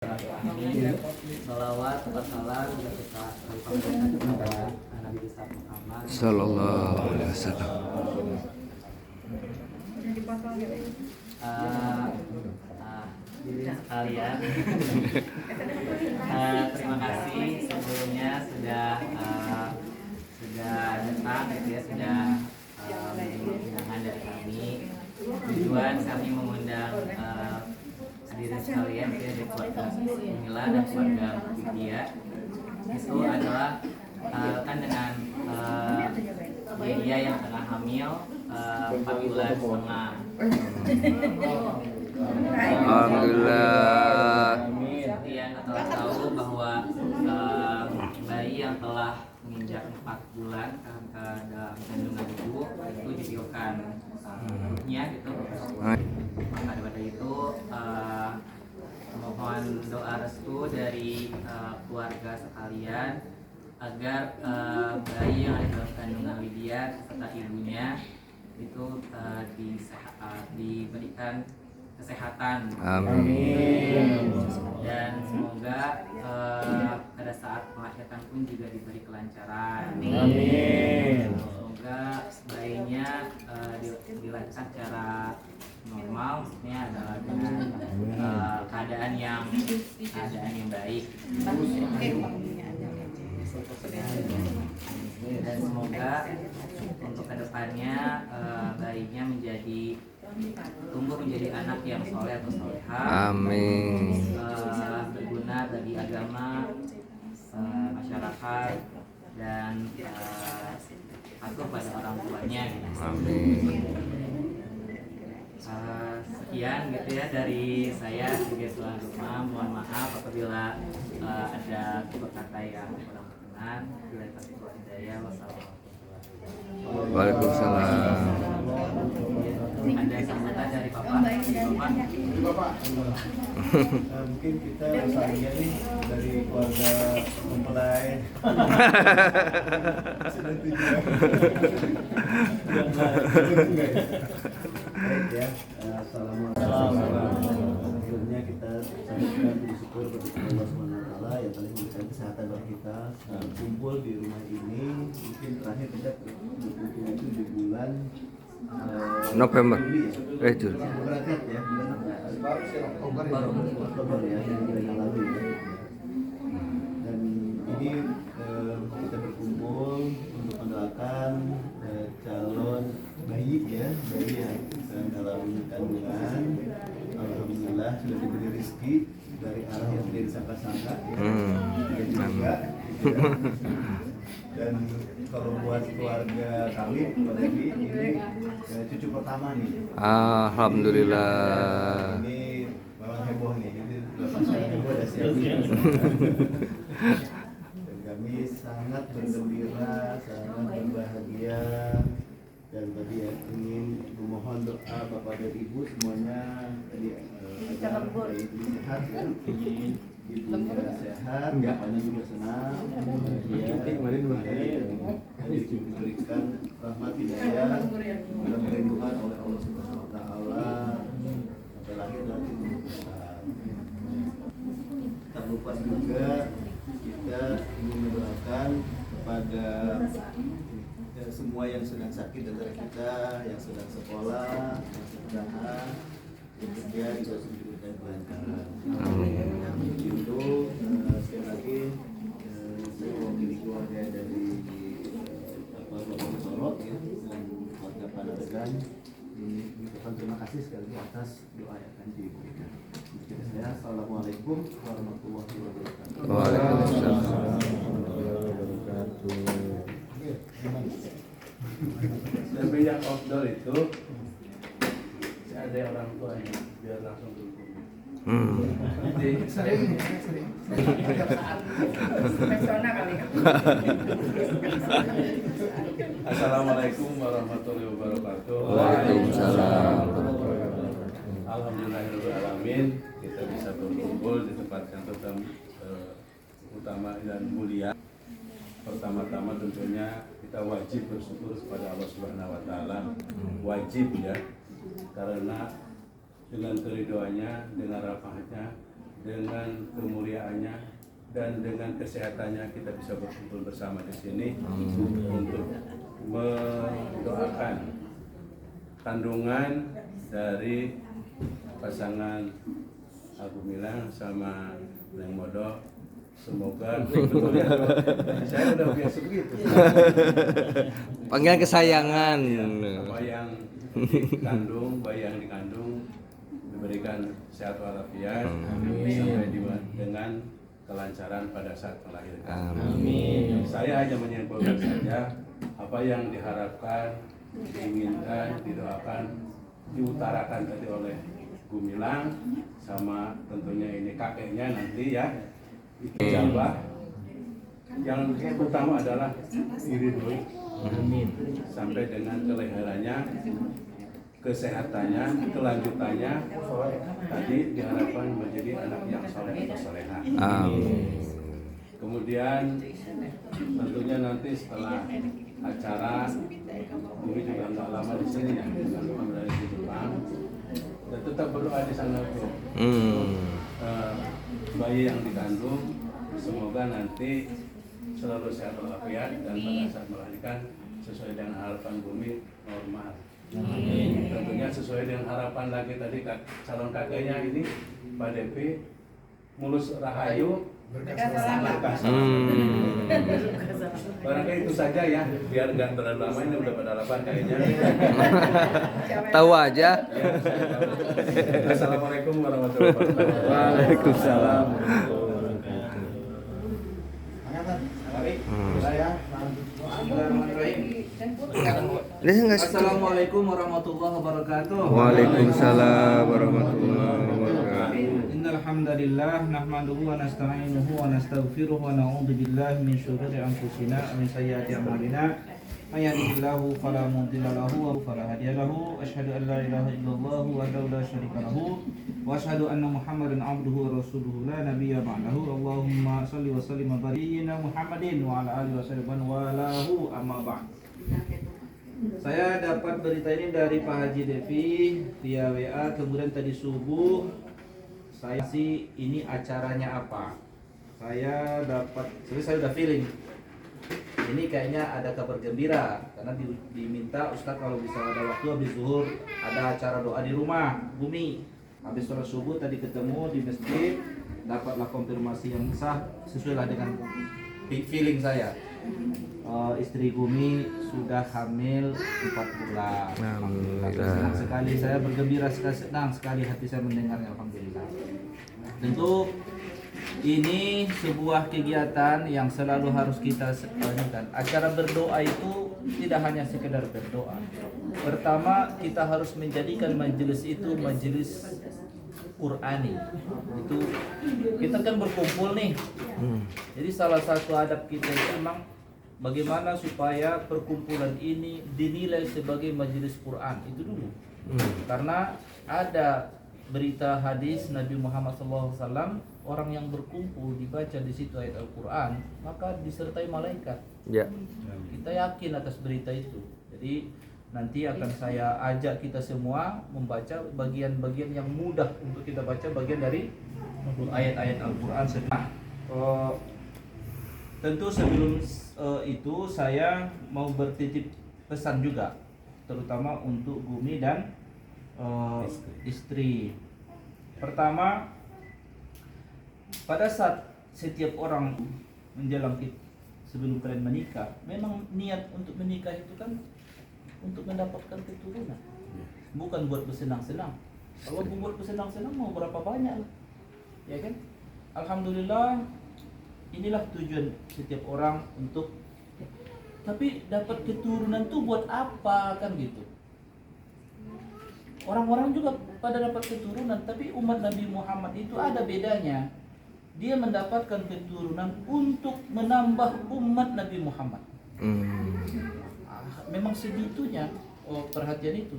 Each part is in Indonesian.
Salawat, salam juga kita sampaikan kepada Nabi besar Muhammad Sallallahu Alaihi Wasallam. Diri sekalian, terima kasih sebelumnya sudah datang, gitu ya, sudah undangan dari kami. Tujuan kami mengundang hadirin sekalian dari keluarga Mila dan keluarga Widya itu adalah kan dengan Widya yang tengah hamil 4 bulan setengah. Alhamdulillah. Yang telah tahu bahwa bayi yang telah menginjak 4 bulan dalam kandungan ibu itu ditiupkan perutnya gitu. Maka daripada itu mohon doa restu dari keluarga sekalian agar bayi yang ada dalam kandungan Widya serta ibunya itu diberikan kesehatan. Amin. Dan semoga pada saat melahirkan pun juga diberi kelancaran. Amin. Semoga bayinya dilahirkan secara normal, maksudnya adalah dengan keadaan yang baik. Dan semoga untuk kedepannya bayinya tumbuh menjadi anak yang soleh atau soleha. Amin. Berguna bagi agama, masyarakat, dan patuh pada orang tuanya. Amin. Sekian gitu ya dari saya sebagai tuan rumah. Mohon maaf apabila ada kata yang kurang berkenan. Bila taufiq hidayah. Wassalamualaikum. Waalaikumsalam. Ada sambutan dari Bapak. Bapak. Mungkin kita saja nih dari keluarga mempelai. Sudah tujuan. Baik ya. Assalamualaikum. Akhirnya kita sampaikan bersyukur kepada Allah SWT yang telah memberikan kesehatan bagi kita kumpul di rumah ini. Mungkin terakhir kita berkumpul itu di bulan November. Juli. Juli. Berangkat ya, Oktober ya, bulan yang lalu ya. Dan ini kita berkumpul untuk mendoakan calon bayi ya, bayi yang dalam kandungan. Alhamdulillah sudah diberi rezeki dari arah yang tidak disangka-sangka ya. Dan juga dan kalau buat keluarga kami pada ini cucu pertama nih. Alhamdulillah. Ini memang heboh nih, ini lepas heboh ada siapin. Dan kami sangat bergembira, sangat berbahagia. Dan tadi ya ingin memohon doa Bapak dan Ibu semuanya tadi agar ibu sehat ya. Ibunya sehat, bapaknya juga senang, bahagia, dan diberikan rahmat hidayah, dan perlindungan oleh Allah Subhanahu Wa Taala sampai lahir nanti besar. Tak lupa juga kita ingin mendoakan kepada semua yang sedang sakit antara kita, yang sedang sekolah, yang sedang bekerja juga diberikan kelancaran. Itu sekali lagi saya mewakili keluarga dari Bapak Sorot ya dan keluarga Panadegan mengucapkan terima kasih sekali lagi atas doa yang akan diberikan. Saya Assalamualaikum warahmatullahi wabarakatuh. Waalaikumsalam. Tapi yang outdoor itu ada orang tuanya biar langsung berkumpul. Jadi sering. Assalamualaikum warahmatullahi wabarakatuh. Waalaikumsalam. Alhamdulillahirobbilalamin kita bisa berkumpul di tempat yang utama dan mulia. Pertama-tama tentunya kita wajib bersyukur kepada Allah Subhanahu Wa Taala, wajib ya, karena dengan keridhoannya, dengan rahmatnya dengan kemuliaannya dan dengan kesehatannya kita bisa berkumpul bersama di sini untuk mendoakan kandungan dari pasangan Abu Milang sama Neng Modo. Semoga betul ya. Saya udah biasa begitu. Panggilan kesayangan. Apa yang dikandung, bayi yang dikandung diberikan sehat walafiat sampai dengan kelancaran pada saat melahirkan. Amin. Saya hanya menyimpulkan saja apa yang diharapkan, diinginkan, didoakan, diutarakan tadi oleh Gumilang sama tentunya ini kakeknya nanti ya. Itu jabah. Yang utama adalah iri dulu. Sampai dengan kelahirannya, kesehatannya, kelanjutannya, tadi diharapkan menjadi anak yang soleh atau soleha. Amin. Kemudian tentunya nanti setelah acara, ini juga nggak lama di sini ya, nggak lama dari di Jepang, dan tetap berdoa di sana bro. Bayi yang dikandung semoga nanti selalu sehat walafiat dan pada saat melahirkan sesuai dengan harapan bumi normal. Tentunya sesuai dengan harapan lagi tadi calon kakeknya ini Pak Devi mulus rahayu berkah barangkali itu saja ya, biar nggak terlalu lama, ini udah pada 8 kayaknya. Tahu aja. Assalamualaikum warahmatullahi wabarakatuh. Waalaikumsalam. Assalamualaikum warahmatullahi wabarakatuh. Waalaikumsalam warahmatullahi wabarakatuh. Innal hamdalillah nahmaduhu wa nasta'inuhu wa nastaghfiruh wa na'udzu billahi min syururi anfusina wa min sayyiati a'malina. May yahdihillahu fala mudilla lahu wa fala hadiya lahu. Asyhadu an la ilaha illallah wahdahu la syarika lahu wa asyhadu anna Muhammadan 'abduhu wa rasuluhu la nabiyya ba'dahu. Allahumma shalli wa sallim ala nabiyyina Muhammadin wa ala alihi wasallam wa lahu amma ba'd. Saya dapat berita ini dari Pak Haji Devi via WA, kemudian tadi subuh saya sih ini acaranya apa? Saya udah feeling ini kayaknya ada kabar gembira karena diminta Ustadz kalau bisa ada waktu habis zuhur ada acara doa di rumah Bumi. Habis sholat subuh tadi ketemu di masjid, dapatlah konfirmasi yang sah sesuai lah dengan feeling saya. Istri Bumi sudah hamil 4 bulan. Alhamdulillah. Senang sekali, saya bergembira sekali, senang sekali hati saya mendengarnya. Alhamdulillah. Tentu ini sebuah kegiatan yang selalu harus kita lakukan. Acara berdoa itu tidak hanya sekedar berdoa. Pertama, kita harus menjadikan majelis itu majelis Qur'ani. Itu kita kan berkumpul nih. Jadi salah satu adab kita itu memang bagaimana supaya perkumpulan ini dinilai sebagai majelis Quran itu dulu. Karena ada berita hadis Nabi Muhammad SAW, orang yang berkumpul dibaca di situ ayat Al-Quran maka disertai malaikat. Ya. Kita yakin atas berita itu. Jadi nanti akan saya ajak kita semua membaca bagian-bagian yang mudah untuk kita baca, bagian dari ayat-ayat Al-Quran. Tentu sebelum itu saya mau bertitip pesan juga, terutama untuk Bumi dan istri. Pertama, pada saat setiap orang menjelang sebelum kalian menikah, memang niat untuk menikah itu kan untuk mendapatkan keturunan, bukan buat bersenang-senang. Kalau buat bersenang-senang mau berapa banyak, ya kan? Alhamdulillah, inilah tujuan setiap orang untuk, tapi dapat keturunan tuh buat apa kan gitu. Orang-orang juga pada dapat keturunan, tapi umat Nabi Muhammad itu ada bedanya. Dia mendapatkan keturunan untuk menambah umat Nabi Muhammad. Memang segitunya perhatian itu.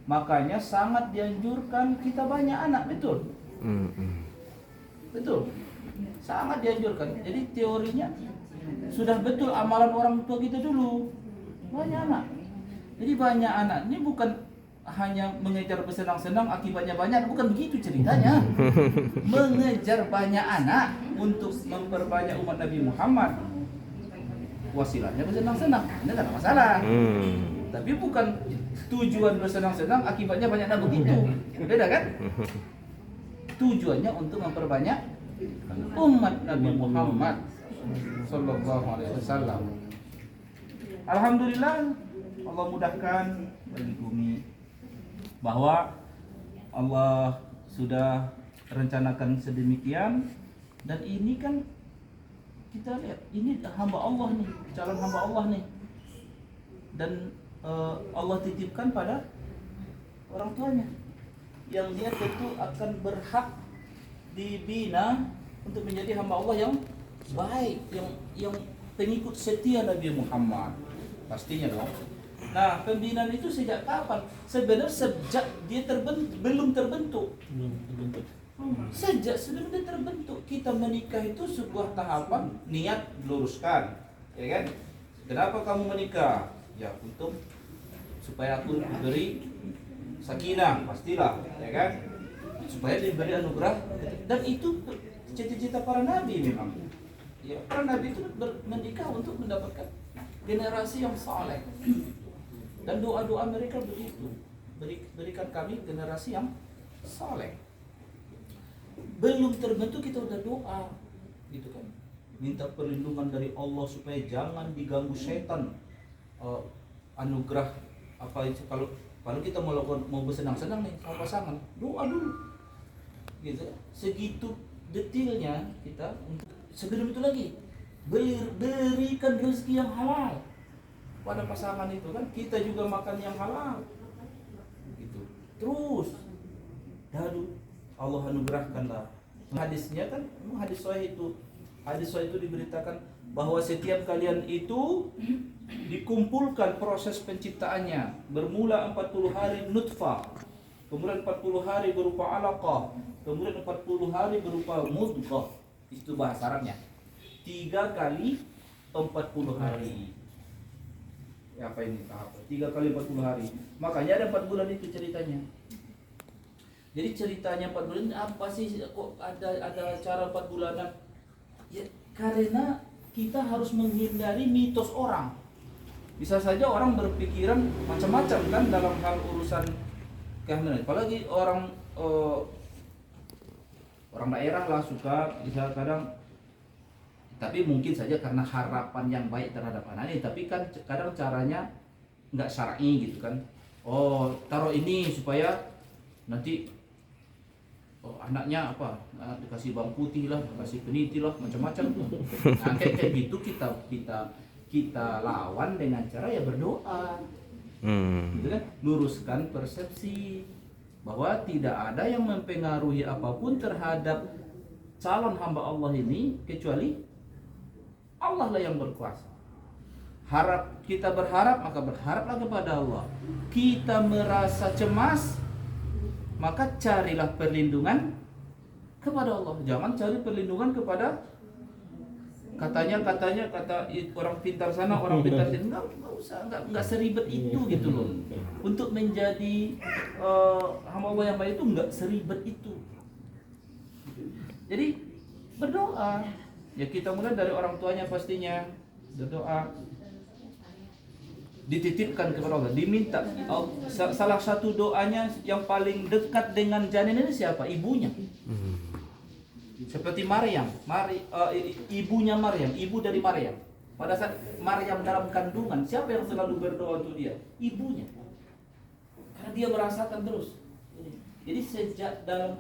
Makanya sangat dianjurkan kita banyak anak, betul? Betul. Sangat dianjurkan. Jadi teorinya sudah betul amalan orang tua kita dulu. Banyak anak. Jadi banyak anak ini bukan hanya mengejar bersenang-senang akibatnya banyak, bukan begitu ceritanya. Mengejar banyak anak untuk memperbanyak umat Nabi Muhammad, wasilahnya bersenang-senang, ini tidak ada masalah. Tapi bukan tujuan bersenang-senang akibatnya banyak anak, begitu beda kan? Tujuannya untuk memperbanyak umat Nabi Muhammad Sallallahu Alaihi Wasallam. Alhamdulillah, Allah mudahkan bagi bumi bahwa Allah sudah rencanakan sedemikian, dan ini kan kita lihat ini hamba Allah nih, calon hamba Allah nih, dan Allah titipkan pada orang tuanya yang dia tentu akan berhak dibina untuk menjadi hamba Allah yang baik, yang pengikut setia Nabi Muhammad pastinya dong. Nah, pembinaan itu sejak kapan? Sebenarnya sejak dia belum terbentuk. Sejak sebelum dia terbentuk, kita menikah itu sebuah tahapan niat diluruskan, ya kan? Kenapa kamu menikah? Ya untuk supaya aku diberi sakinah, pastilah, ya kan? Supaya diberi anugerah, dan itu cita-cita para nabi memang. Ya, para nabi itu menikah untuk mendapatkan generasi yang saleh. Dan doa-doa mereka begitu, berikan kami generasi yang saleh. Belum terbentuk kita udah doa, gitu kan? Minta perlindungan dari Allah supaya jangan diganggu setan. Anugerah apa itu, kalau kita mau bersenang-senang nih sama pasangan, doa dulu, gitu. Segitu detailnya kita. Sebelum itu lagi, berikan rezeki yang halal pada pasangan itu kan, kita juga makan yang halal, gitu. Terus, lalu Allah anugerahkanlah. Hadisnya kan, hadis sahih itu diberitakan bahwa setiap kalian itu dikumpulkan proses penciptaannya, bermula 40 hari nutfah, kemudian 40 hari berupa alaqah, kemudian 40 hari berupa mudghah. Itu bahasa Arabnya. 3 kali 40 hari. Ya, apa ini tahap? 3 kali 40 hari. Makanya ada 4 bulan itu ceritanya. Jadi ceritanya 4 bulan apa sih? Kok ada cara 4 bulanan? Ya, karena kita harus menghindari mitos orang. Bisa saja orang berpikiran macam-macam kan dalam hal urusan kehamilan. Apalagi orang daerah lah suka bisa kadang, tapi mungkin saja karena harapan yang baik terhadap anak ini, tapi kan kadang caranya nggak syar'i gitu kan. Oh, taruh ini supaya nanti anaknya apa, dikasih bawang putih lah, dikasih peniti lah, macam-macam. Nah, kayak gitu kita lawan dengan cara ya berdoa, gitu kan, luruskan persepsi bahwa tidak ada yang mempengaruhi apapun terhadap calon hamba Allah ini kecuali Allah lah yang berkuasa. Kita berharap, maka berharaplah kepada Allah. Kita merasa cemas, maka carilah perlindungan kepada Allah. Jangan cari perlindungan kepada kata orang pintar sana, orang pintar sini. Enggak usah, enggak seribet itu gitu loh. Untuk menjadi hamba Allah yang baik itu enggak seribet itu. Jadi berdoa. Ya, kita mulai dari orang tuanya pastinya berdoa. Dititipkan kepada Allah, diminta. Salah satu doanya yang paling dekat dengan janin ini siapa? Ibunya. Seperti Maryam, ibunya Maryam, ibu dari Maryam. Pada saat Maryam dalam kandungan, siapa yang selalu berdoa untuk dia? Ibunya. Karena dia merasakan terus. Jadi sejak dalam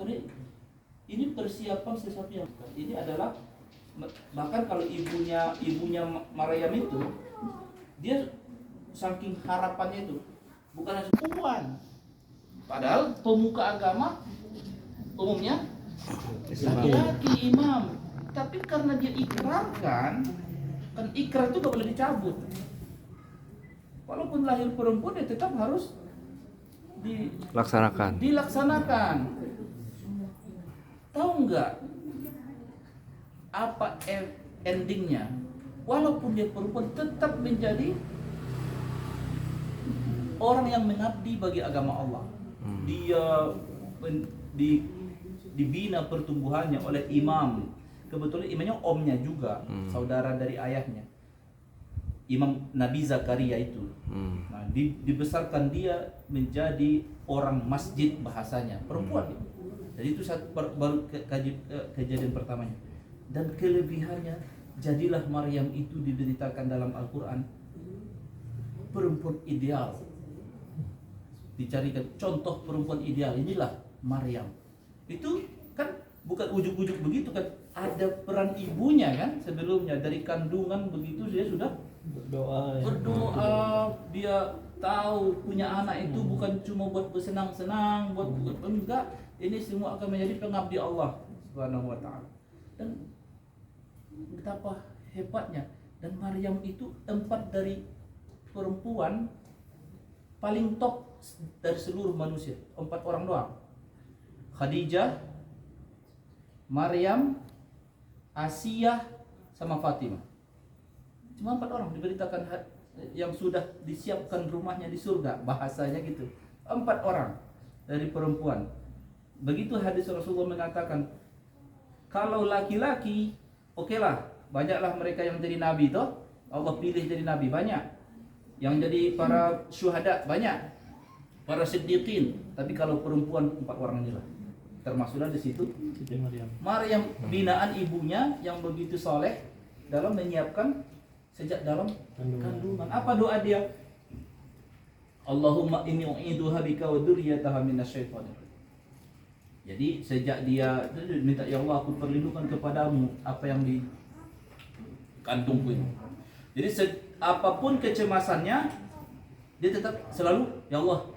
ini persiapan sesuatu yang ini adalah, bahkan kalau ibunya Maryam itu, dia saking harapannya itu bukan hanya perempuan. Padahal pemuka agama umumnya laki-laki imam, tapi karena dia ikrarkan, kan ikrar itu gak boleh dicabut. Walaupun lahir perempuan, dia tetap harus dilaksanakan. Tahu nggak apa endingnya? Walaupun dia perempuan, tetap menjadi orang yang mengabdi bagi agama Allah. Dia dibina pertumbuhannya oleh imam. Kebetulan imamnya omnya juga, saudara dari ayahnya. Imam Nabi Zakaria itu. Nah, dibesarkan dia menjadi orang masjid bahasanya, perempuan. Jadi itu baru kejadian pertamanya. Dan kelebihannya, jadilah Maryam itu diberitakan dalam Al-Quran perempuan ideal. Dicarikan contoh perempuan ideal, inilah Maryam. Itu kan bukan ujuk-ujuk begitu kan, ada peran ibunya kan sebelumnya, dari kandungan begitu dia sudah berdoa, dia tahu punya anak itu bukan cuma buat bersenang-senang, buat enggak, ini semua akan menjadi pengabdi Allah Subhanahu wa taala. Dan betapa hebatnya, dan Maryam itu 4 dari perempuan paling top dari seluruh manusia, 4 orang doang. Khadijah, Maryam, Asiyah, sama Fatimah. Cuma 4 orang diberitakan yang sudah disiapkan rumahnya di surga, bahasanya gitu. 4 orang dari perempuan. Begitu hadis Rasulullah mengatakan, kalau laki-laki, okelah, banyaklah mereka yang jadi nabi toh. Allah pilih jadi nabi banyak. Yang jadi para syuhada banyak. Para siddiqin. Tapi kalau perempuan 4 orang inilah. Termasuklah di situ Maryam, binaan ibunya yang begitu soleh dalam menyiapkan sejak dalam kandungan. Apa doa dia? Allahumma inni u'iduha bika wa dzurriyyataha minasyaitonir rajim. Jadi sejak dia minta, ya Allah, aku perlindungan kepadamu apa yang di kandungku ini. Jadi apapun kecemasannya, dia tetap selalu ya Allah.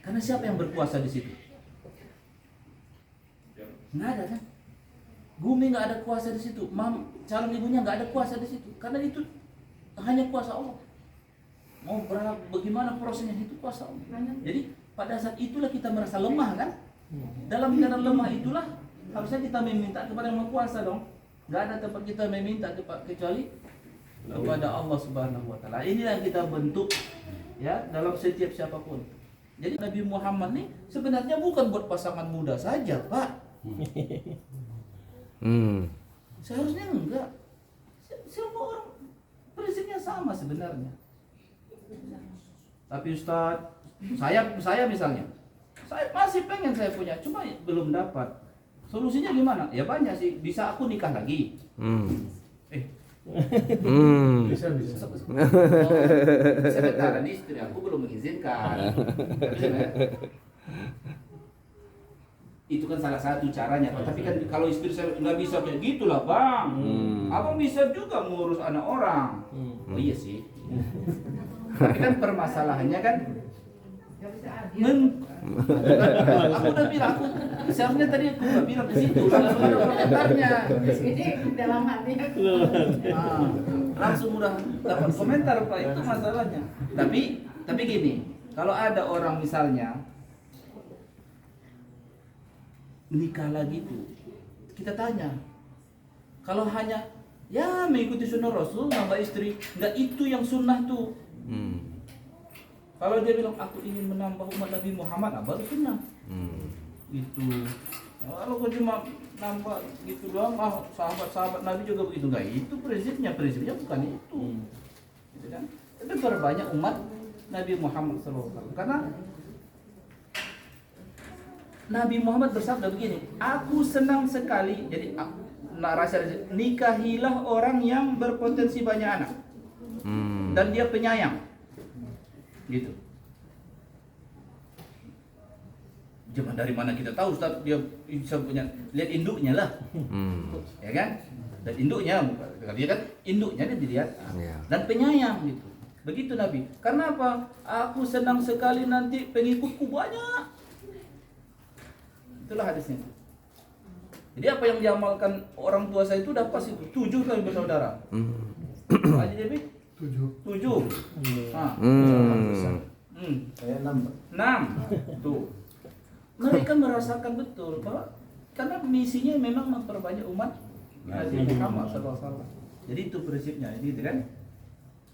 Karena siapa yang berkuasa di situ? Nggak ada kan? Gumi nggak ada kuasa di situ. Calon ibunya nggak ada kuasa di situ. Karena itu hanya kuasa Allah. Mau bagaimana prosesnya, itu kuasa Allah. Jadi pada saat itulah kita merasa lemah kan? Dalam keadaan lemah itulah harusnya kita meminta kepada Yang Maha Kuasa dong. Nggak ada tempat kita meminta kecuali kepada Allah Subhanahu wa taala. Inilah yang kita bentuk ya dalam setiap siapapun. Jadi Nabi Muhammad nih sebenarnya bukan buat pasangan muda saja, Pak. Seharusnya enggak. Semua orang prinsipnya sama sebenarnya. Tapi Ustadz, saya misalnya, saya masih pengen saya punya, cuma belum dapat. Solusinya gimana? Ya banyak sih. Bisa aku nikah lagi. Bisa. Sementara ini istri aku belum mengizinkan. Itu kan salah satu caranya. Tapi kan kalau istri saya nggak bisa kayak gitulah Bang. Abang bisa juga ngurus anak orang. Oh iya sih. Tapi kan permasalahannya kan aku udah bilang, seharusnya tadi aku udah bilang ke situ, langsung ada komentarnya. Ini dalam hati aku. Langsung udah dapat komentar Pak, itu masalahnya. Tapi gini, kalau ada orang misalnya nikah lagi tuh, kita tanya, kalau hanya ya mengikuti sunnah Rasul nambah istri, nggak itu yang sunnah tuh. Kalau dia bilang aku ingin menambah umat Nabi Muhammad, baru sunnah. Itu. Kalau kau cuma nambah gitu doang, sahabat-sahabat Nabi juga begitu, nggak itu prinsipnya bukan itu. Gitu kan? Tapi berbanyak umat Nabi Muhammad SAW. Karena Nabi Muhammad bersabda begini, aku senang sekali, jadi narasi nikahilah orang yang berpotensi banyak anak dan dia penyayang. Gitu. Cuman dari mana kita tahu Ustaz dia bisa punya, lihat induknya lah. Ya kan? Dan induknya, dia kan induknya dia dilihat. Dan penyayang gitu. Begitu Nabi. Karena apa? Aku senang sekali nanti pengikutku banyak. Itulah hadisnya. Jadi apa yang diamalkan orang tua saya itu udah pas itu. 7 kali bersaudara. Aja jadi 7. Saya 6. Tuh. Mereka merasakan betul bahwa karena misinya memang memperbanyak umat Nabi Muhammad SAW. Jadi itu prinsipnya, gitu kan?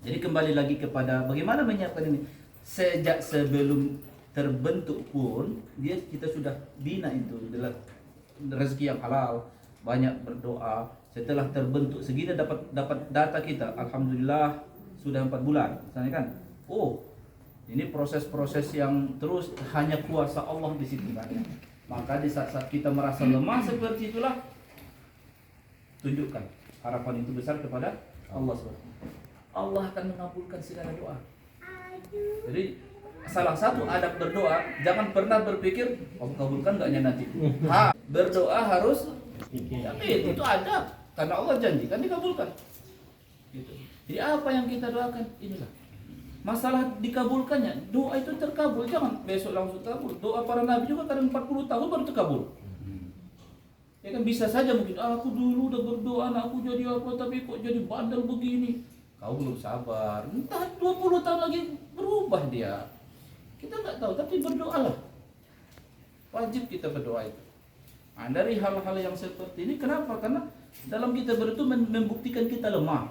Jadi kembali lagi kepada bagaimana menyiapkan ini. sejak sebelum terbentuk pun kita sudah bina itu adalah rezeki yang halal, banyak berdoa. Setelah terbentuk segini dapat data kita, alhamdulillah sudah 4 bulan, misalnya kan. Oh, ini proses-proses yang terus hanya kuasa Allah di situ kan. Maka di saat kita merasa lemah seperti itulah, tunjukkan harapan itu besar kepada Allah SWT. Allah akan mengabulkan segala doa. Jadi salah satu adab berdoa, jangan pernah berpikir Allah kabulkan enggaknya nanti. Berdoa harus yakin, itu adab. Karena Allah janjikan dikabulkan. Gitu. Jadi apa yang kita doakan inilah. Masalah dikabulkannya, doa itu terkabul, jangan besok langsung kabul. Doa para nabi juga kadang 40 tahun baru terkabul. Ya kan bisa saja mungkin aku dulu udah berdoa anakku jadi apa tapi kok jadi bandel begini. Kau belum sabar. Entah 20 tahun lagi berubah dia. Kita nggak tahu, tapi berdoalah. Wajib kita berdoa itu. Nah, dari hal-hal yang seperti ini, kenapa? Karena dalam kita berdoa membuktikan kita lemah.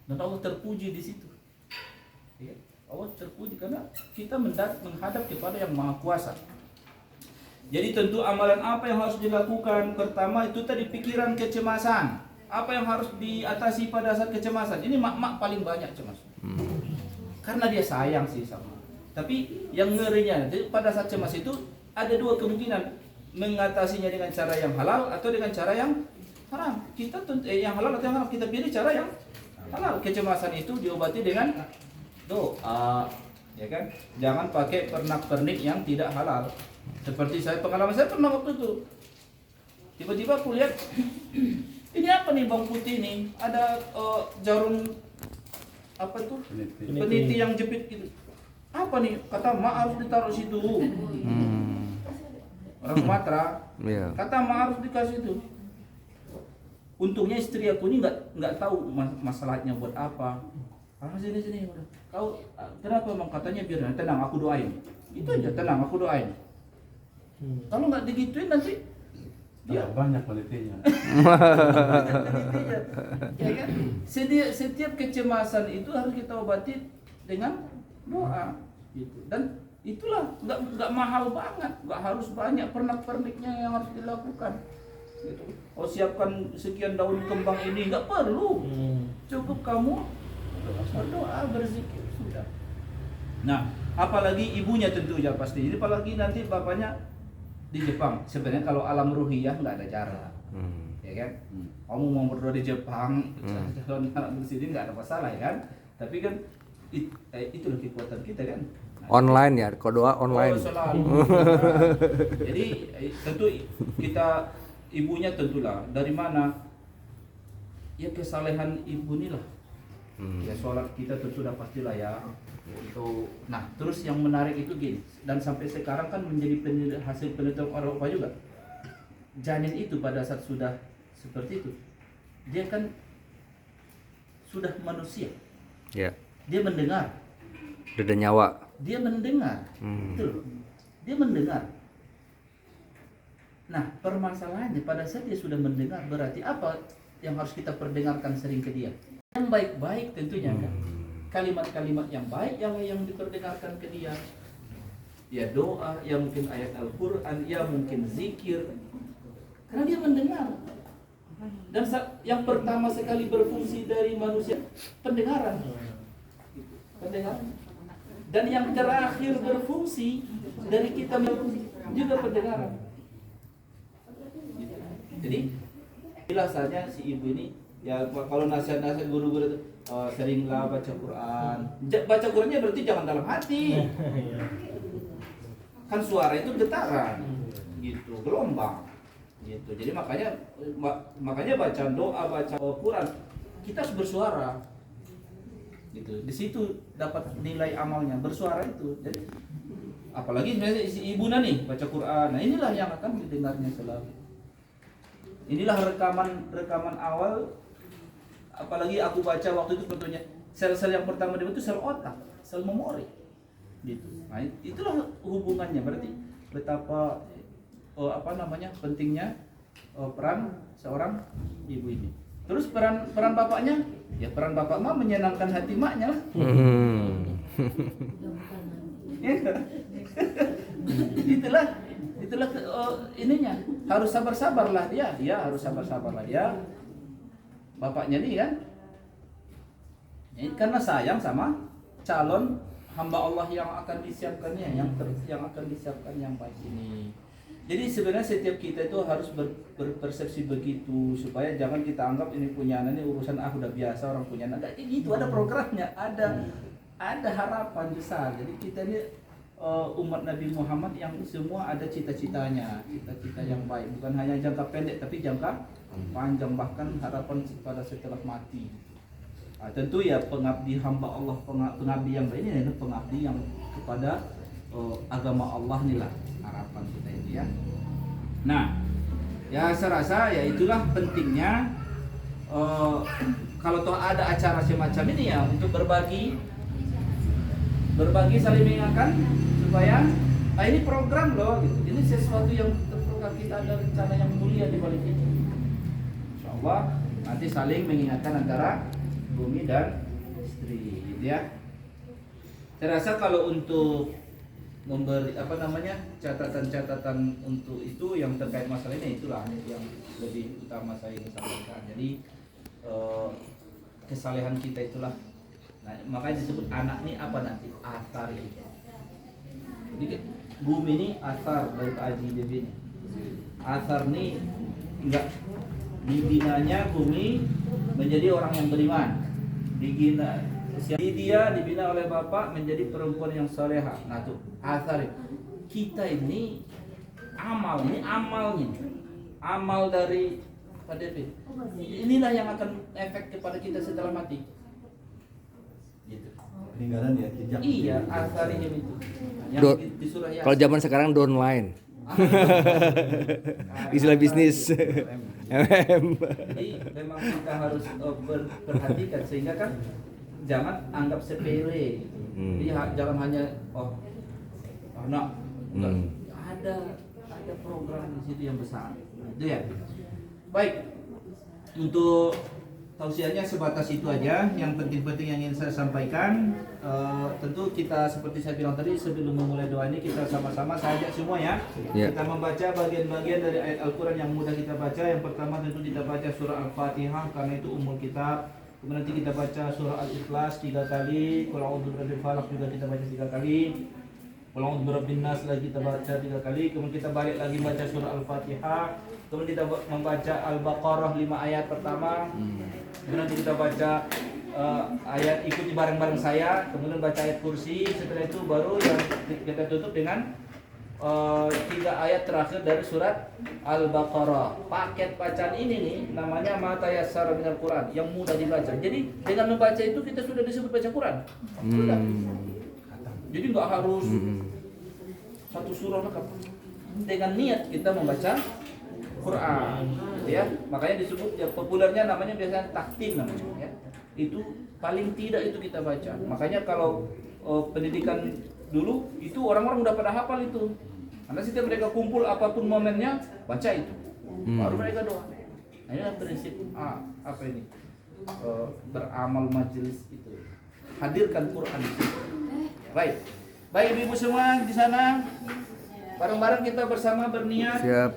Dan Allah terpuji di situ. Ya, Allah terpuji karena kita menghadap kepada yang Maha Kuasa. Jadi tentu amalan apa yang harus dilakukan? Pertama itu tadi pikiran kecemasan. Apa yang harus diatasi pada saat kecemasan? Ini mak paling banyak cemas. Karena dia sayang sih sama. Tapi yang ngerinya, jadi pada saat cemas itu ada 2 kemungkinan. Mengatasinya dengan cara yang halal atau dengan cara yang haram. Kita yang halal atau yang haram, kita pilih cara yang halal. Kecemasan itu diobati dengan doa, ya kan? Jangan pakai pernak-pernik yang tidak halal. Seperti pengalaman saya pernah waktu itu. Tiba-tiba aku lihat ini apa nih bawang putih ini? Ada jarum apa tuh? Peniti yang jepit gitu. Apa nih? Kata mak harus ditaruh situ. Orang Sumatera, kata mak harus dikasih itu. Untungnya istri aku ini nggak tahu masalahnya buat apa. Sini. Kau kenapa emang? Katanya biar tenang aku doain. Itu aja, tenang aku doain. Kalau nggak digituin nanti dia banyak penelitinya. Ya kan? Setiap kecemasan itu harus kita obati dengan doa gitu. Dan itulah nggak mahal banget, nggak harus banyak pernak-perniknya yang harus dilakukan. Gitu. Oh siapkan sekian daun kembang ini nggak perlu, cukup kamu berdoa berzikir sudah. Nah, apalagi ibunya tentunya pasti. Jadi apalagi nanti bapaknya di Jepang. Sebenarnya kalau alam ruhiyah nggak ada cara, ya kan? Kamu mau berdoa di Jepang, kalau di sini nggak ada masalah ya kan? Tapi kan itulah kekuatan kita kan. Online ya, kalau doa online. Selalu. Jadi tentu kita ibunya tentulah dari mana? Ya kesalehan ibu inilah. Ya sholat kita tentu sudah pastilah ya. Itu. Nah terus yang menarik itu gini, dan sampai sekarang kan menjadi hasil penelitian Eropa juga. Janin itu pada saat sudah seperti itu, dia kan sudah manusia. Ya. Dia mendengar. Ada nyawa. Dia mendengar, betul. Dia mendengar. Nah, permasalahannya pada saat dia sudah mendengar, berarti apa yang harus kita perdengarkan sering ke dia? Yang baik-baik tentunya kan. Kalimat-kalimat yang baik yang diperdengarkan ke dia. Ya doa, ya mungkin ayat Al-Quran, ya mungkin zikir. Karena dia mendengar. Dan yang pertama sekali berfungsi dari manusia pendengaran. Pendengaran. Dan yang terakhir berfungsi dari kita juga pendengaran. Jadi biasanya si ibu ini ya kalau nasihat-nasihat guru-guru itu seringlah baca Quran. Baca Qurannya berarti jangan dalam hati. Kan suara itu getaran, gitu, gelombang, gitu. Jadi makanya baca doa, baca Quran kita harus bersuara. Gitu. Di situ dapat nilai amalnya bersuara itu. Jadi apalagi misalnya si ibu nih baca Quran, nah inilah yang akan didengarnya selalu. Inilah rekaman awal. Apalagi aku baca waktu itu tentunya sel-sel yang pertama dibentuk sel otak, sel memori, gitu. Nah itulah hubungannya, berarti betapa pentingnya peran seorang ibu ini. Terus peran bapaknya, ya peran bapak mah menyenangkan hati maknya lah. Ya kan? itulah ininya, harus sabar-sabarlah dia harus sabar-sabarlah dia. Bapaknya nih kan, ini karena sayang sama calon hamba Allah yang akan disiapkannya, yang akan disiapkan yang baik ini. Jadi sebenarnya setiap kita itu harus berpersepsi begitu, supaya jangan kita anggap ini punya anak, ini urusan udah biasa orang punya anak. Kayak gitu, ada programnya, ada harapan besar. Jadi kita ini umat Nabi Muhammad yang semua ada cita-citanya, cita-cita yang baik, bukan hanya jangka pendek tapi jangka panjang, bahkan harapan pada setelah mati. Nah, tentu ya pengabdi hamba Allah, pengabdi yang baik ini adalah pengabdi yang kepada agama Allah inilah harapan kita ini ya. Nah, ya saya rasa ya itulah pentingnya kalau toh ada acara semacam ini ya, untuk berbagi saling mengingatkan supaya ini program loh gitu. Ini sesuatu yang terprogram, kita ada rencana yang mulia di balik itu. Insyaallah nanti saling mengingatkan antara bumi dan istri gitu ya. Saya rasa kalau untuk memberi catatan-catatan untuk itu yang terkait masalah ini, itulah yang lebih utama saya ingin sampaikan. Jadi kesalehan kita itulah, nah, makanya disebut anak ini apa nanti athar itu. Jadi bumi ini athar dari Haji Devi ini. Athar ini enggak dibinanya bumi menjadi orang yang beriman. Dia dibina oleh bapak menjadi perempuan yang soleha. Nah tuh athar kita ini amalnya, amal dari Pak Devi. Inilah yang akan efek kepada kita setelah mati. Gitu. Peninggalan ya, jejak. Iya, atharinya itu. Yang di surah Yasin. Kalau zaman sekarang downline. Istilah bisnis. Jadi memang kita harus perhatikan sehingga kan jangan anggap sepele. Jadi jangan hanya anak. Ada program di situ yang besar. Itu ya. Baik. Untuk tausiahnya sebatas itu aja. Yang penting-penting yang ingin saya sampaikan, tentu kita seperti saya bilang tadi, sebelum memulai doa ini kita sama-sama, saya ajak semua ya, kita membaca bagian-bagian dari ayat Al-Quran yang mudah kita baca. Yang pertama tentu kita baca surah Al-Fatihah karena itu umul kitab. Kemudian nanti kita baca surah Al-Ikhlas 3 kali, Qul a'udzu birabbil falaq juga kita baca 3 kali, Qul a'udzu birabbin nas lagi kita baca 3 kali. Kemudian kita balik lagi baca surah Al-Fatihah. Kemudian kita membaca Al-Baqarah 5 ayat pertama. Kemudian nanti kita baca ayat, ikuti bareng-bareng saya. Kemudian baca ayat kursi. Setelah itu baru yang kita tutup dengan 3 ayat terakhir dari surat Al-Baqarah. Paket bacaan ini nih namanya ma tayassara minal Quran, yang mudah dibaca. Jadi dengan membaca itu kita sudah disebut baca Quran. Sudah. Jadi nggak harus satu surah lengkap. Dengan niat kita membaca Quran, ya. Makanya disebut ya, populernya namanya biasanya taktim namanya, ya. Itu paling tidak itu kita baca. Makanya kalau pendidikan dulu itu orang-orang udah pada hafal itu. Karena setiap mereka kumpul apapun momennya baca itu. Baru mereka doa. Nah, ini prinsip apa ini? Beramal majelis itu. Hadirkan Quran di situ. Baik. Baik ibu-ibu semua di sana. Bareng-bareng kita bersama berniat. Siap.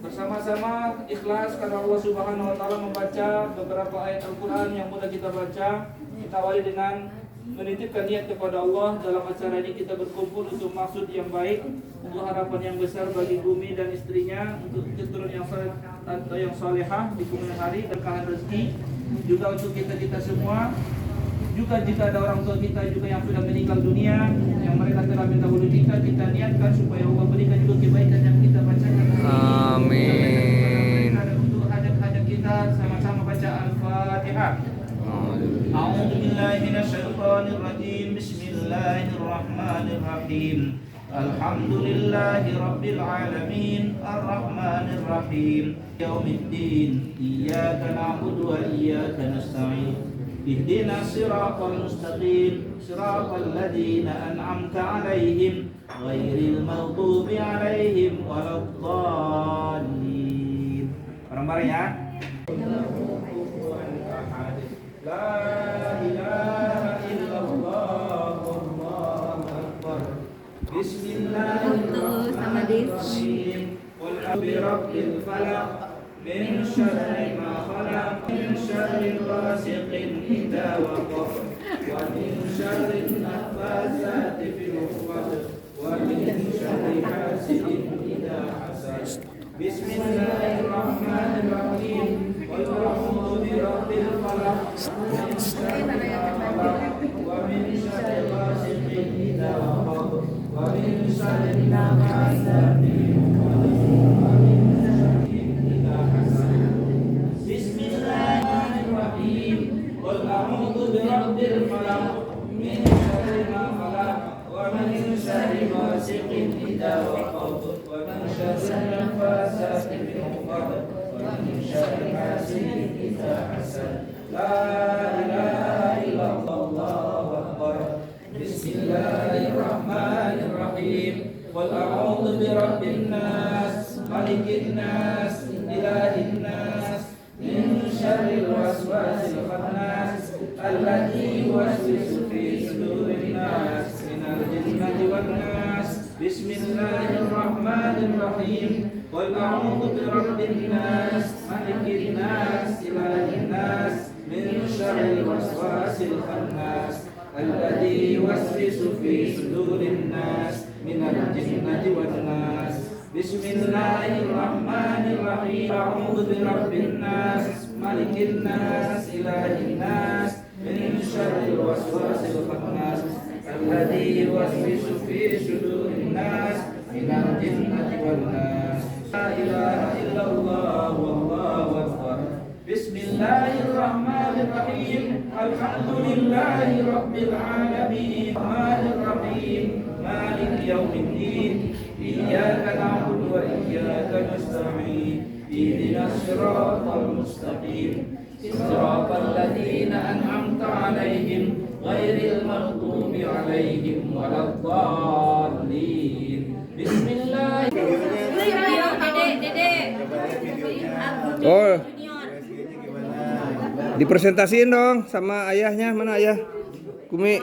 Bersama-sama ikhlas karena Allah Subhanahu wa taala membaca beberapa ayat Al-Qur'an yang mudah kita baca. Kita awali dengan menitipkan niat kepada Allah. Dalam acara ini kita berkumpul untuk maksud yang baik, untuk harapan yang besar bagi bumi dan istrinya, untuk keturunan yang saleh atau yang salehah di kemudian hari, berkah rezeki, juga untuk kita semua. Juga jika ada orang tua kita juga yang sudah meninggal dunia, yang mereka telah mendahului kita niatkan supaya Allah berikan juga kebaikan yang kita bacakan. Amin. Untuk hajat-hajat kita sama-sama baca Al-Fatihah. A'udzu billahi minasyaitonir rajim. Bismillahirrahmanirrahim. Alhamdulillahi rabbil alamin. Arrahmanir rahim. Yaumiddin. Iyyaka na'budu wa iyyaka nasta'in. اهدنا الصراط المستقيم صراط الذين أنعمت عليهم غير المغضوب عليهم ولا الضالين. Bareng-bareng ya. La ilaha illallah Bismillahirrahmanirrahim. Qul birabbil falaq min syarri ma khalaq min syarri ghasiqin idza waqab wa min syarri naffasati fil 'uqad wa min syarri hasidin idza hasad. Bismillahirrahmanirrahim. Qul a'udzu birabbil falaq min syarri ma khalaq wa min syarri ghasiqin idza waqab wa min syarri naffasati fil 'uqad wa min syarri idza hasad. Bismillahirrahmanirrahim. Qul a'udzu birabbil falaq min syarri ma khalaq wa min syarri ghasiqin idza waqab wa min syarri naffasati fil 'uqad wa min syarri hasidin idza hasad. La ilaha illallah, Allahu akbar. Bismillahirrahmanirrahim. Qul a'udzu birabbin nas, malikin nas, ilahin nas, min syarril waswasil khannas, alladzi yuwaswisu fi sudurin nas, minal jinnati wan nas. Bismillahirrahmanirrahim. Qul a'udzu birabbin nas, malikin nas, ilahin nas, min syarril waswasil khannas, alladzi yuwaswisu fi sudurin nas, minal jinnati wan nas. Bismillahirrahmanirrahim. A'udzu birabbin nas, malikin nas, ilahin nas, min syarril waswasil khannas, alladzi yuwaswisu fi sudurin nas, minal jinnati wan nas. La ilaha illallah, wallahu akbar. Bismillahirrahmanirrahim. Alhamdulillahi rabbil alamin. Rahmanirrahim. Maliki yaumiddin. Iyyaka na'budu wa iyyaka nasta'in. Ihdinas siratal mustaqim. Siratal ladzina an'amta 'alaihim ghairil maghdubi 'alaihim waladdallin. Bismillah. Oh, dipresentasiin dong sama ayahnya. Mana ayah? Kumi.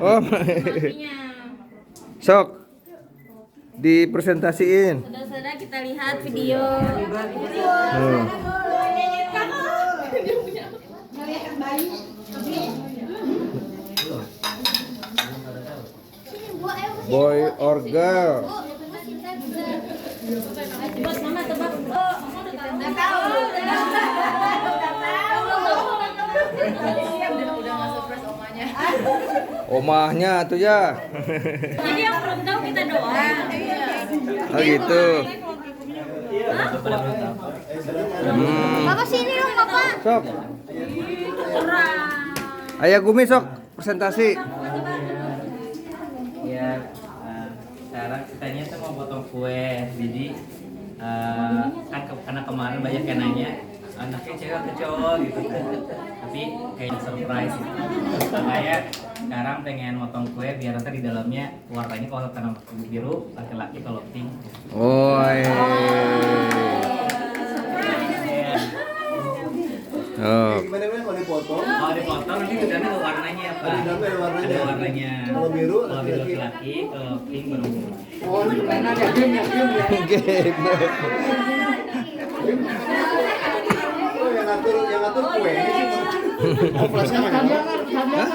Oh, sok dipresentasiin. Saudara-saudara, kita lihat video. Oh. Boy or girl? Buat mama tebak. Udah tahu. Udah masuk surprise omanya. Omahnya tuh ya. Jadi yang belum tahu kita doang. Oh gitu. Bapak sini dong, Bapak. Sok. Kurang. Ayah Gumi sok presentasi. Ya, sekarang kitanya tuh mau potong kue. Jadi kan karena kemarin banyak yang nanya anaknya cewek atau cowok gitu. Tapi kayak surprise gitu. Makanya sekarang pengen motong kue biar nanti di dalamnya warnanya kalau karena biru, laki-laki kalau pink. Oh. Oh. Gimana kalau dipotong? Kalau dipotong nanti di dalamnya ada warnanya apa? Di dalamnya ada warnanya. Ada warnanya. Kalau biru laki-laki, kalau pink baru. Oh, di mana ada game ya? Oh, yang ngatur kue ini sih. Oh, flashnya mana? Hah?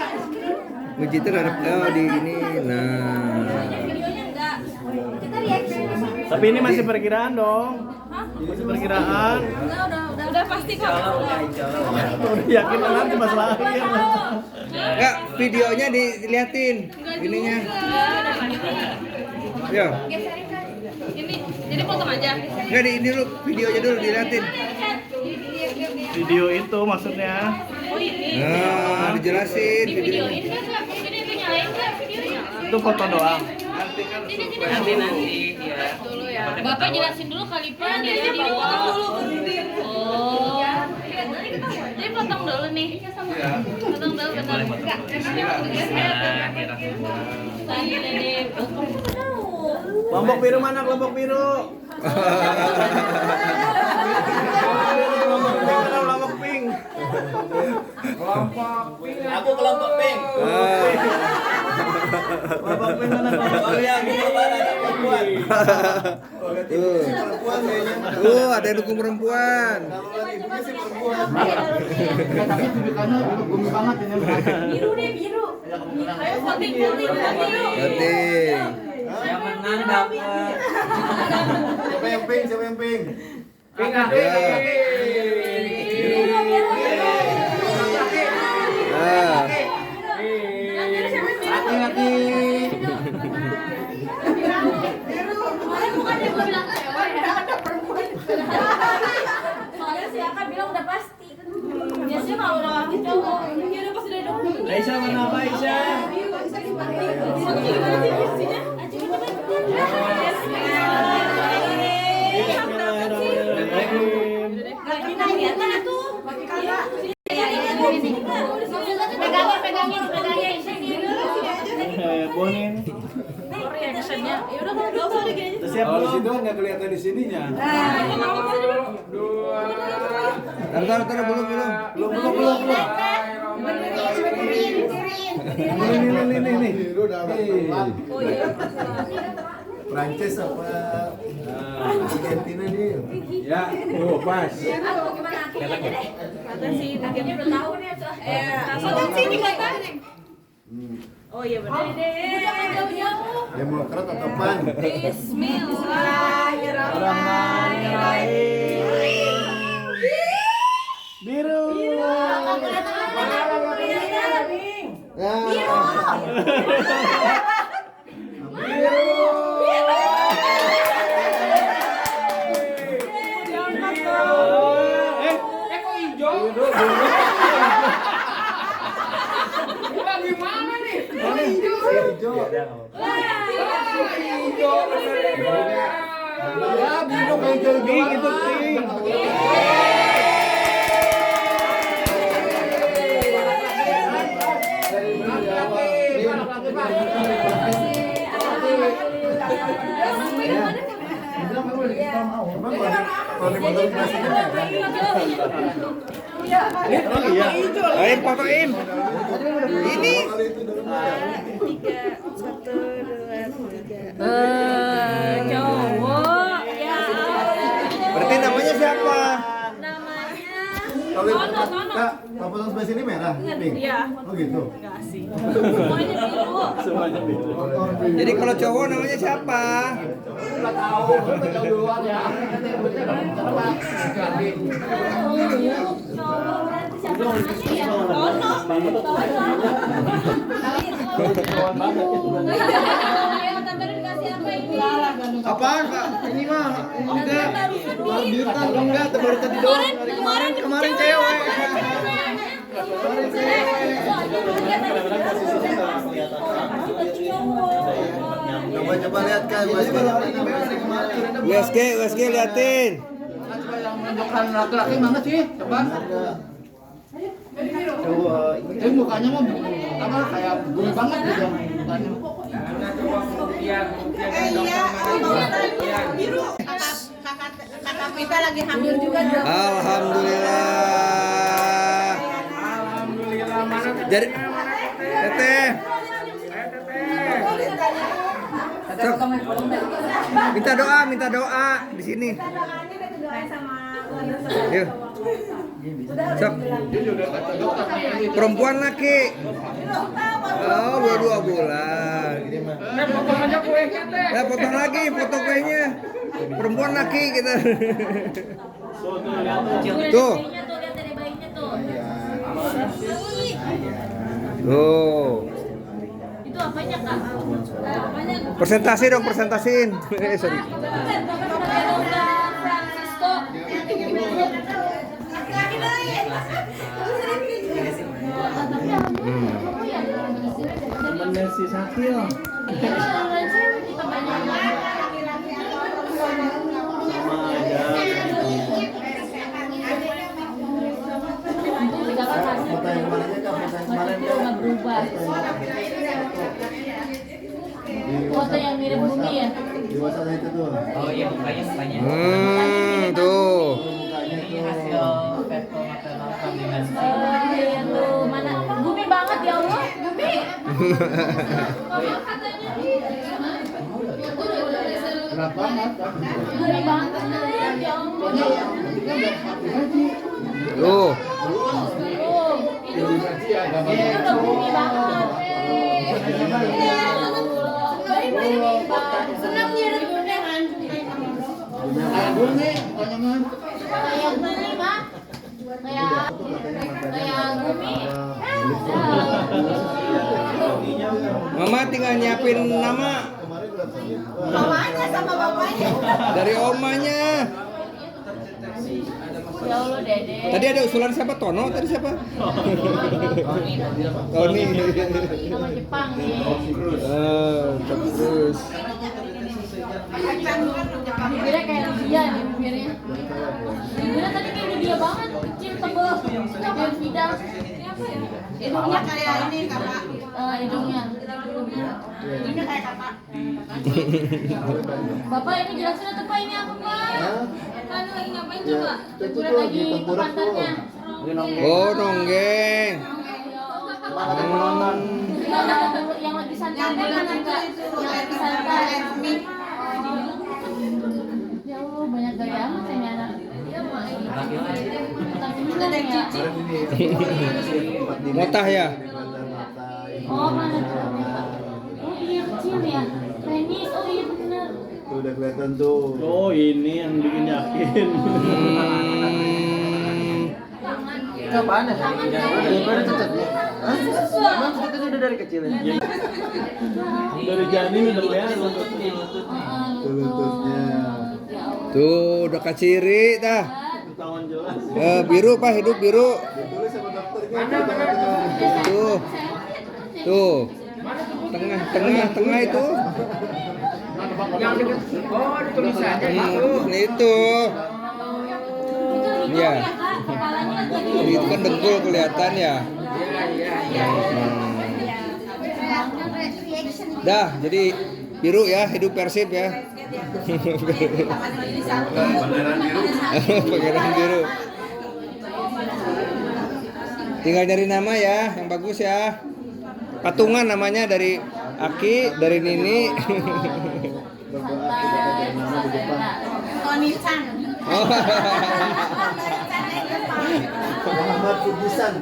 Begitu harap di ini. Nah. Videonya enggak. Kita reaksi. Tapi ini masih perkiraan dong. Masih perkiraan. Udah pasti kok. Udah yakin nanti masalah akhir. Enggak, videonya diliatin. Ininya. Yo. Ini jadi potong aja. Enggak di ini dulu, videonya dulu diliatin. Video itu maksudnya. Oh ini. Nah, dijelasin Di videonya. videoin enggak, Kak? Ini itu nyalain enggak videonya? Itu foto doang. Nanti ya. Dulu ya. Bapak jelasin dulu kali Pak. Dia potong dulu. Oh. Jadi potong dulu nih. Potong dulu bentar. Bismillahirrahmanirrahim. Tadi Dede potong. Kelompok biru mana kelompok biru? Kelompok pink. Aku kelompok pink. Bapak Peng mana Pak? Oh iya, kita mana ada perempuan. Oh, berarti si perempuan kayaknya. Ada yang dukung perempuan. Kalau ibunya sih perempuan. Tapi tulisannya bumi banget ini. Biru deh, biru. Ayo voting. Penting. Yang menang dapat. Siapa yang pink? Siapa yang pink? Ah. Hati-hati. Kemarin bukannya gue bilang cewek ya, ada perempuan. Soalnya si Aka bilang udah pasti. Biasanya kalau laki cowok, ya udah pasti udah dong. Aisyah mana apa Aisyah? Maksudnya gimana sih biasanya? Kelihatan tuh. Pegangin. Bonin. Reactionnya, ya udah kalau usah deh kayaknya. Siap Kalau di belum? situ nggak kelihatan di sininya. Taruh belum. Ini lu udah pelan. Prancis apa Argentina nih? Ya, tuh pas. Gimana akhirnya aja deh. Kata sih, akhirnya udah tahu nih. Soalnya sini kata. Oh iya benar. Jangan jauh-jauh. Demokrat atau PAN? Biru. Kok hijau? Gimana nih? Hijau. Ya, biru kayak hijau itu pink. Emang kalau dipotong presiden ya? Ayo fotoin. Ini. Cowok. Ya. Berarti namanya siapa? Kalau Kak, kalau potong sebelah sini merah, pink. Iya. Oh gitu. Semuanya biru. Jadi kalau cowok namanya siapa? Apaan Kak? Ini mah enggak. Enggak, baru tadi doang. Kemarin cewek. Coba lihat kan, USG liatin. Coba yang menunjukkan laki-laki mana sih? Coba. Mukanya mah apa kayak bumi banget gitu mukanya. Biru. Kakak Pita lagi hamil juga. Alhamdulillah. Jadi Teteh. Sok. Minta doa di sini. Yuk. Sok. Perempuan laki. Oh, baru 2 bulan. Ya potong lagi foto kuenya. Perempuan laki kita. Tuh. Tuh. Itu apanya Kak? Apanya? Presentasi dong, presentasiin. Sorry. Francisco. Temennya si Sakil. foto yang mananya Kak? Foto yang kemarin ya? Nggak berubah. Foto yang mirip bumi ya? Di WhatsApp itu tuh. Oh iya, mukanya. Tuh. Ini hasil veto maternal kandungan. Iya tuh, mana bumi banget ya Allah, bumi. Berapa mata? Tuh. Senang dia ada gunungan. Kayak gumi, pokoknya mah. Kayak gumi, Mak. Kayak gumi. Mama tinggal nyiapin nama Mamanya sama bapaknya. dari omanya. Ya Allah, Dede. Tadi ada usulan siapa? Tono tadi siapa? Tony. Nama Jepang nih. Terus. Bibirnya kayak dia nih bibirnya. Bibirnya tadi kayak dia banget, kecil tebel. Bibir Vida. Hidungnya kayak ini kakak. Hidungnya. Hidungnya kayak kakak. Bapak ini jelasin atau Pak ini apa Pak? Kan lagi ngapain coba? Liburan lagi ke pantatnya. Oh, nonggeng. Yang lagi santai kan enggak? Yang lagi santai. Ya Allah, banyak gaya amat ini anak. Iya, Mak. Motah ya? Oh, mana? Oh, iya kecil ya. Tenis, oh iya benar. Tuh udah kelihatan tuh. Oh, ini yang bikin yakin. Apaan ya? Baru cecetnya. Emang cecetnya udah dari kecil ya? Dari janin udah kelihatan lututnya. Tuh lututnya. Tuh, udah kaciri dah. Ketahuan jelas. Biru Pak, hidup biru. Ditulis sama dokternya. Tuh. Tuh. Tengah itu. Yang dekat. Oh, ada tulisannya itu. Itu. Iya. Kepalanya lagi. Itu kan dengkul kelihatan ya. Iya. Dah, jadi biru ya, hidup Persib ya. Pangeran biru. Pangeran biru. Tinggal nyari nama ya, yang bagus ya. Patungan namanya dari Aki, dari Nini. Tony Chan. Oh. Muhammad Kudisan.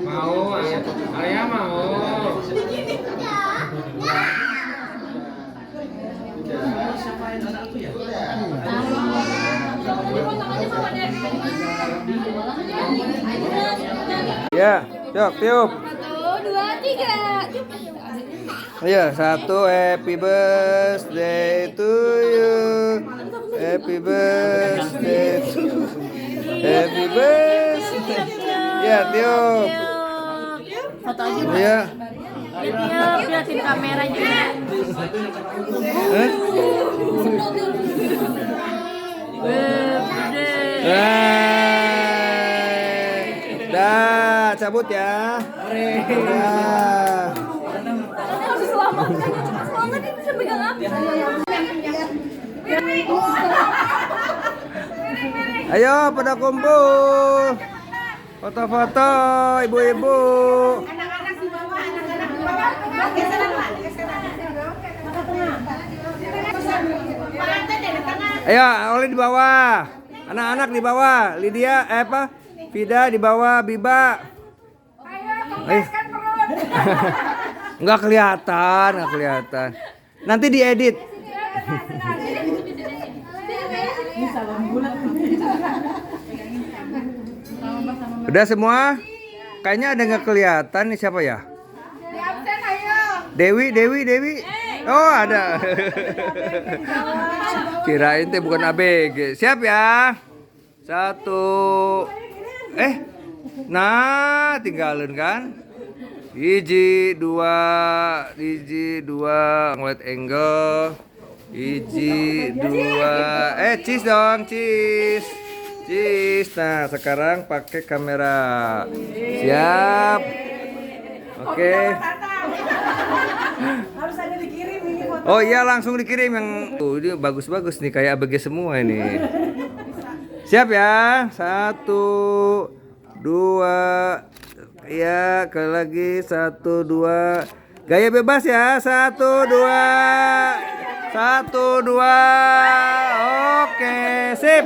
Mau, ayah mau. Ya, yuk, tiup. 1, 2, 3. Iya, 1 happy birthday to you. Happy birthday to you. Happy birthday. Ya, tiup. Foto aja. Iya. Dia liatin kamera juga. Dah, cabut ya. Dah. Harus selamatkan. Soalnya dia bisa pegang api. Ayo pada kumpul. Foto-foto ibu-ibu. Anak-anak di bawah, anak-anak di bawah. Geseran, Pak. Geseran. Ayo, Oli di bawah. Anak-anak di bawah. Lydia, Vida di bawah, Biba. Ayo, Nggak kelihatan. Nanti diedit. Udah semua? Kayaknya ada nggak kelihatan nih siapa ya? Dewi. Oh ada. Kirain teh bukan ABG. Siap ya? 1. Nah tinggalin kan? Hiji, 2, ngeliat angle. Hiji, 2. Cheese dong, cheese. Cheese. Nah, sekarang pakai kamera. Siap. Oke. Harus ada dikirim ini foto. Oh iya, langsung dikirim yang ini bagus-bagus nih kayak ABG semua ini. Siap ya. 1 2 ya, sekali lagi 1 2. Gaya bebas ya. 1 2. 1 2. Oke, sip.